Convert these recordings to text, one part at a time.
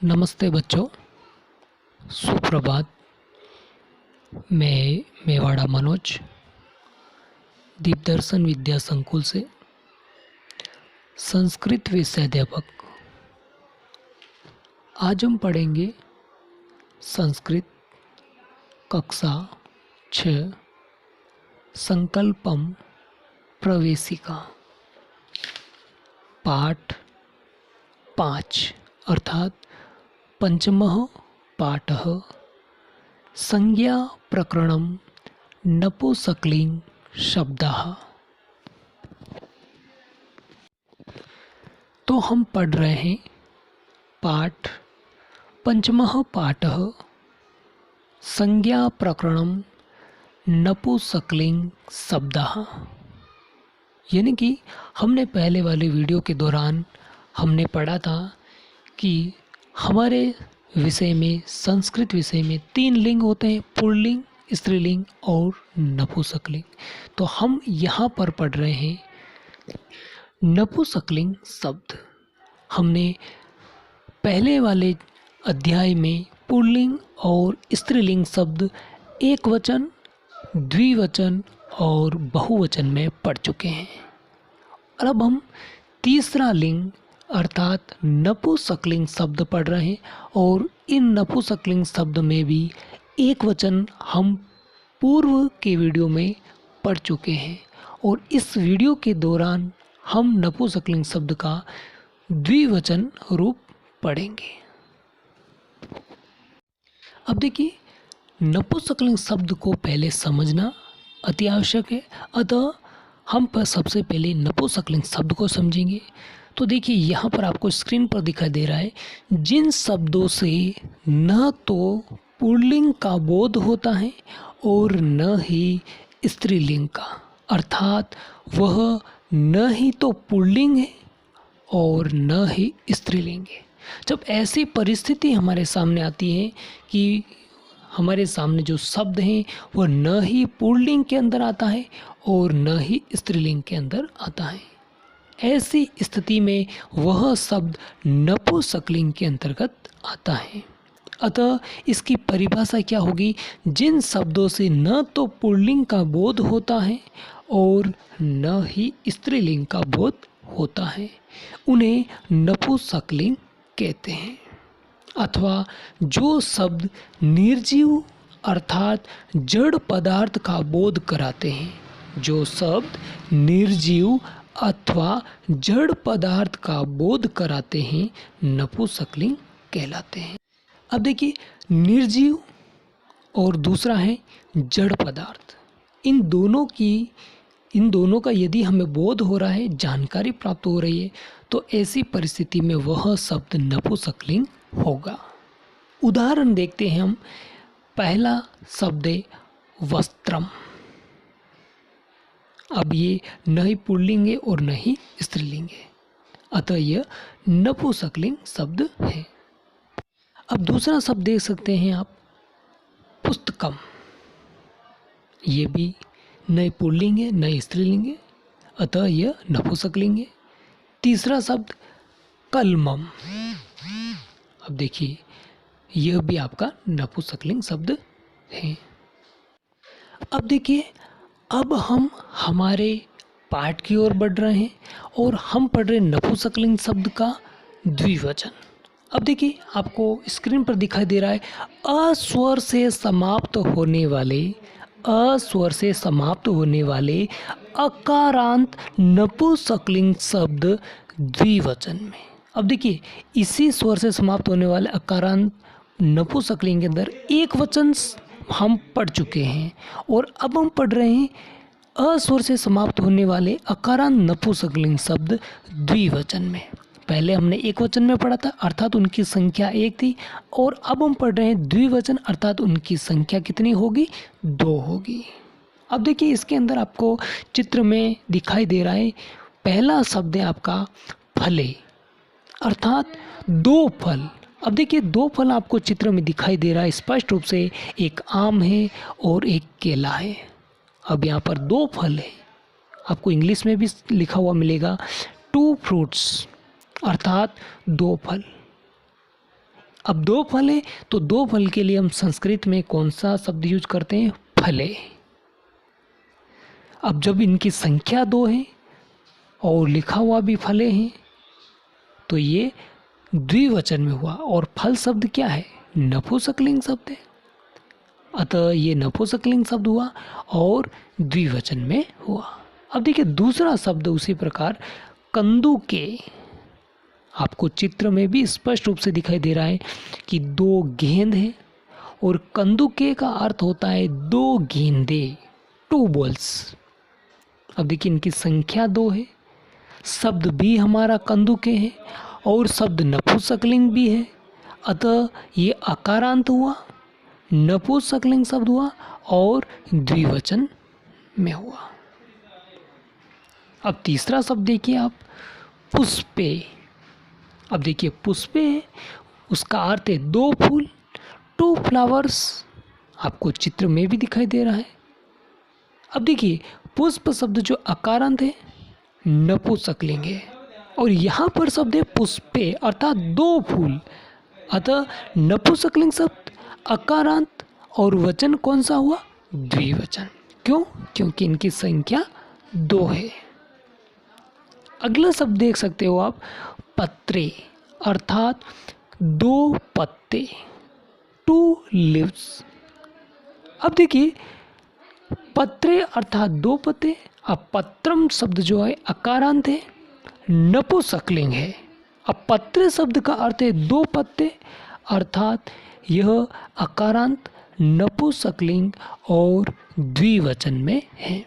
नमस्ते बच्चों, सुप्रभात। मैं मेवाड़ा मनोज दीपदर्शन विद्या संकुल से संस्कृत विषयाध्यापक। आज हम पढ़ेंगे संस्कृत कक्षा 6 संकल्पम प्रवेशिका पाठ 5 अर्थात पंचमः पाठः संज्ञा प्रकरणम नपुंसकलिंग शब्दाः। तो हम पढ़ रहे हैं पाठ पंचमः पाठः संज्ञा प्रकरणम नपुंसकलिंग शब्दाः। यानी कि हमने पहले वाले वीडियो के दौरान हमने पढ़ा था कि हमारे विषय में, संस्कृत विषय में 3 लिंग होते हैं, पुल्लिंग, स्त्रीलिंग और नपुंसकलिंग। तो हम यहाँ पर पढ़ रहे हैं नपुंसकलिंग शब्द। हमने पहले वाले अध्याय में पुल्लिंग और स्त्रीलिंग शब्द एक वचन, द्विवचन और बहुवचन में पढ़ चुके हैं। और अब हम तीसरा लिंग अर्थात नपुंसकलिंग शब्द पढ़ रहे हैं और इन नपुंसकलिंग शब्द में भी एक वचन हम पूर्व के वीडियो में पढ़ चुके हैं और इस वीडियो के दौरान हम नपुंसकलिंग शब्द का द्विवचन रूप पढ़ेंगे। अब देखिए, नपुंसकलिंग शब्द को पहले समझना अति आवश्यक है। अतः हम सबसे पहले नपुंसकलिंग शब्द को समझेंगे। तो देखिए, यहाँ पर आपको स्क्रीन पर दिखाई दे रहा है, जिन शब्दों से न तो पुल्लिंग का बोध होता है और न ही स्त्रीलिंग का, अर्थात वह न ही तो पुल्लिंग है और न ही स्त्रीलिंग है। जब ऐसी परिस्थिति हमारे सामने आती है कि हमारे सामने जो शब्द हैं वह न ही पुल्लिंग के अंदर आता है और न ही स्त्रीलिंग के अंदर आता है, ऐसी स्थिति में वह शब्द नपुंसकलिंग के अंतर्गत आता है। अतः इसकी परिभाषा क्या होगी? जिन शब्दों से न तो पुल्लिंग का बोध होता है और न ही स्त्रीलिंग का बोध होता है, उन्हें नपुंसकलिंग कहते हैं। अथवा जो शब्द निर्जीव अर्थात जड़ पदार्थ का बोध कराते हैं, जो शब्द निर्जीव अथवा जड़ पदार्थ का बोध कराते हैं, नपुंसकलिंग कहलाते हैं। अब देखिए, निर्जीव और दूसरा है जड़ पदार्थ। इन दोनों का यदि हमें बोध हो रहा है, जानकारी प्राप्त हो रही है, तो ऐसी परिस्थिति में वह शब्द नपुंसकलिंग होगा। उदाहरण देखते हैं हम। पहला शब्द है वस्त्रम। अब ये न ही पुल्लिंग है और न ही स्त्रीलिंग है, अतः यह नपुंसकलिंग शब्द है। अब दूसरा शब्द देख सकते हैं आप, पुस्तकम। ये भी न पुल्लिंग है न स्त्रीलिंग है, अतः यह नपुंसकलिंग है। तीसरा शब्द कलमम। अब देखिए, यह भी आपका नपुंसकलिंग शब्द है। अब देखिए, अब हम हमारे पाठ की ओर बढ़ रहे हैं और हम पढ़ रहे हैं नपुंसकलिंग शब्द का द्विवचन। अब देखिए, आपको स्क्रीन पर दिखाई दे रहा है, अस्वर से समाप्त होने वाले अकारांत नपुंसकलिंग शब्द द्विवचन में। अब देखिए, इसी स्वर से समाप्त होने वाले अकारांत नपुंसकलिंग के अंदर एक वचन हम पढ़ चुके हैं और अब हम पढ़ रहे हैं अस्वर से समाप्त होने वाले अकारांत नपुंसकलिंग शब्द द्विवचन में। पहले हमने एक वचन में पढ़ा था, अर्थात उनकी संख्या 1 थी, और अब हम पढ़ रहे हैं द्विवचन, अर्थात उनकी संख्या कितनी होगी? 2 होगी। अब देखिए, इसके अंदर आपको चित्र में दिखाई दे रहा है, पहला शब्द है आपका फले, अर्थात 2 फल। अब देखिए, 2 फल आपको चित्र में दिखाई दे रहा है स्पष्ट रूप से, एक आम है और एक केला है। अब यहाँ पर 2 फल है, आपको इंग्लिश में भी लिखा हुआ मिलेगा 2 फ्रूट्स, अर्थात 2 फल। अब दो फल है तो दो फल के लिए हम संस्कृत में कौन सा शब्द यूज करते हैं? फले। अब जब इनकी संख्या दो है और लिखा हुआ भी फले हैं तो ये द्विवचन में हुआ और फल शब्द क्या है? नपुंसकलिंग शब्द है। अतः ये नपुंसकलिंग शब्द हुआ और द्विवचन में हुआ। अब देखिए दूसरा शब्द उसी प्रकार कंदुके। आपको चित्र में भी स्पष्ट रूप से दिखाई दे रहा है कि दो गेंद हैं और कंदुके का अर्थ होता है दो गेंदे, 2 बॉल्स। अब देखिए इनकी संख्या 2 है, शब्द भी हमारा कंदुके है और शब्द नपुंसकलिंग भी है, अतः ये अकारांत हुआ, नपुंसकलिंग शब्द हुआ और द्विवचन में हुआ। अब तीसरा शब्द देखिए आप, पुष्पे। अब देखिए पुष्पे उसका अर्थ है 2 फूल, 2 फ्लावर्स। आपको चित्र में भी दिखाई दे रहा है। अब देखिए पुष्प शब्द जो अकारांत है नपुंसकलिंग है और यहाँ पर शब्द है पुष्पे अर्थात 2 फूल, अतः नपुंसकलिंग शब्द अकारांत और वचन कौन सा हुआ? द्विवचन। क्यों? क्योंकि इनकी संख्या 2 है। अगला शब्द देख सकते हो आप, पत्रे अर्थात 2 पत्ते, 2 लीव्स। अब देखिए पत्रे अर्थात 2 पत्ते। अब पत्रम शब्द जो है अकारांत है, नपुंसकलिंग है। अब पत्रे शब्द का अर्थ है 2 पत्ते अर्थात यह अकारांत, नपुंसकलिंग और द्विवचन में है।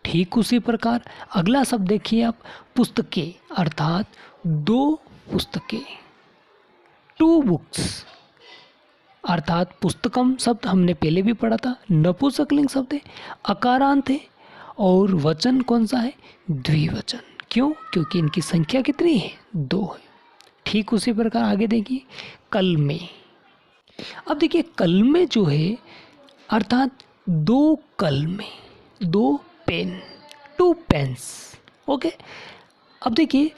ठीक उसी प्रकार अगला शब्द देखिए आप, पुस्तकें अर्थात 2 पुस्तकें, 2 बुक्स अर्थात पुस्तकम शब्द हमने पहले भी पढ़ा था, नपुंसकलिंग शब्द है, अकारांत है और वचन कौन सा है? द्विवचन। क्यों? क्योंकि इनकी संख्या कितनी है? 2 है। ठीक उसी प्रकार आगे देखिए कलमे। अब देखिए कलमे जो है अर्थात 2 कलमे, 2 पेन, 2 पेन्स। ओके। अब देखिए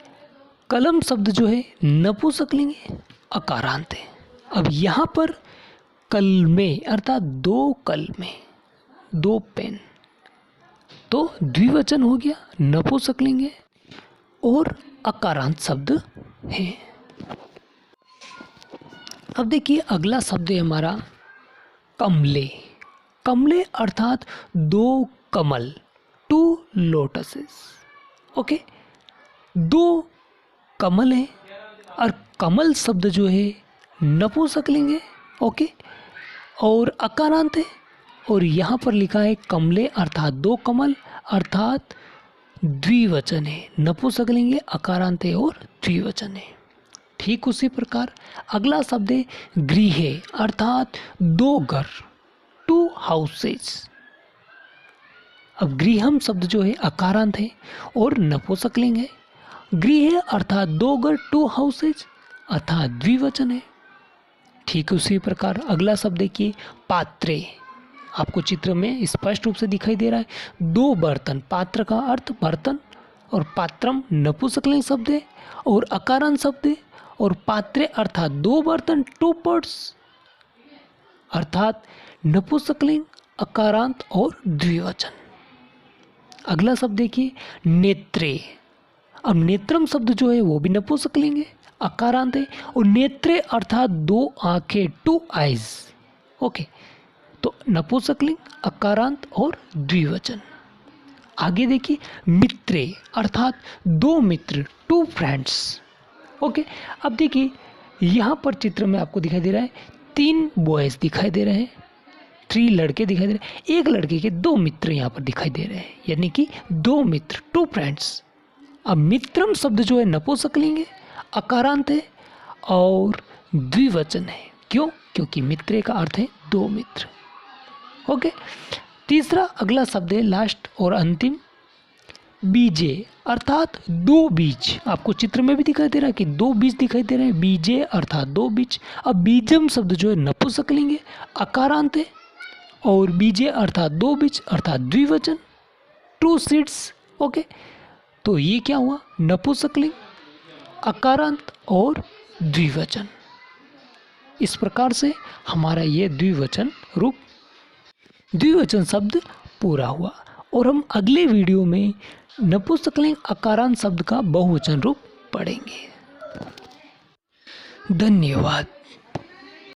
कलम शब्द जो है नपुंसकलिंग है, अकारांत है। अब यहाँ पर कलमे अर्थात 2 कलमे, 2 पेन, तो द्विवचन हो गया, नपुंसकलिंग है और अकारांत शब्द है। अब देखिए अगला शब्द है हमारा कमले। कमले अर्थात 2 कमल, 2 लोटसेस। ओके, 2 कमल है और कमल शब्द जो है नपुंसकलिंग है। ओके, और अकारांत है और यहाँ पर लिखा है कमले अर्थात 2 कमल अर्थात द्विवचन है, नपुंसकलिंग है, अकारांत है और द्विवचन है। ठीक उसी प्रकार अगला शब्द है गृह अर्थात 2 घर, 2 हाउसेस। अब गृहम शब्द जो है अकारांत है और नपुंसकलिंग है। गृह अर्थात 2 घर, 2 हाउसेज अर्थात द्विवचन है। ठीक उसी प्रकार अगला शब्द देखिए पात्रे। आपको चित्र में स्पष्ट रूप से दिखाई दे रहा है 2 बर्तन, पात्र का अर्थ बर्तन और पात्रम नपुंसकलिंग शब्द है और अकारांत शब्द है और पात्रे अर्थात 2 बर्तन, 2 पॉट्स अर्थात नपुंसकलिंग, अकारांत और द्विवचन। अगला शब्द देखिए नेत्रे। अब नेत्रम शब्द जो है वो भी नपुंसकलिंग है, अकारांत है और नेत्रे अर्थात 2 आंखें, 2 आइज। ओके, तो नपुंसकलिंग, अकारांत और द्विवचन। आगे देखिए मित्रे अर्थात 2 मित्र, 2 फ्रेंड्स। ओके, अब देखिए यहाँ पर चित्र में आपको दिखाई दे रहा है 3 बॉयज़ दिखाई दे रहे हैं, 3 लड़के दिखाई दे रहे हैं। एक लड़के के 2 मित्र यहाँ पर दिखाई दे रहे हैं, यानी कि 2 मित्र, 2 फ्रेंड्स। अब मित्रम शब्द जो है नपुंसकलिंग है, अकारांत है और द्विवचन है। क्यों? क्योंकि मित्रे का अर्थ है 2 मित्र। ओके, तीसरा अगला शब्द है लास्ट और अंतिम बीजे अर्थात 2 बीज। आपको चित्र में भी दिखाई दे रहा है कि 2 बीज दिखाई दे रहे हैं, बीजे अर्थात 2 बीज। अब बीजम शब्द जो है नपुंसकलिंग है, अकारांत है और बीजे अर्थात 2 बीज अर्थात द्विवचन, 2 सीड्स। ओके, तो ये क्या हुआ? नपुंसकलिंग, अकारांत और द्विवचन। इस प्रकार से हमारा ये द्विवचन शब्द पूरा हुआ और हम अगले वीडियो में नपुंसकलिंग अकारांत शब्द का बहुवचन रूप पढ़ेंगे। धन्यवाद।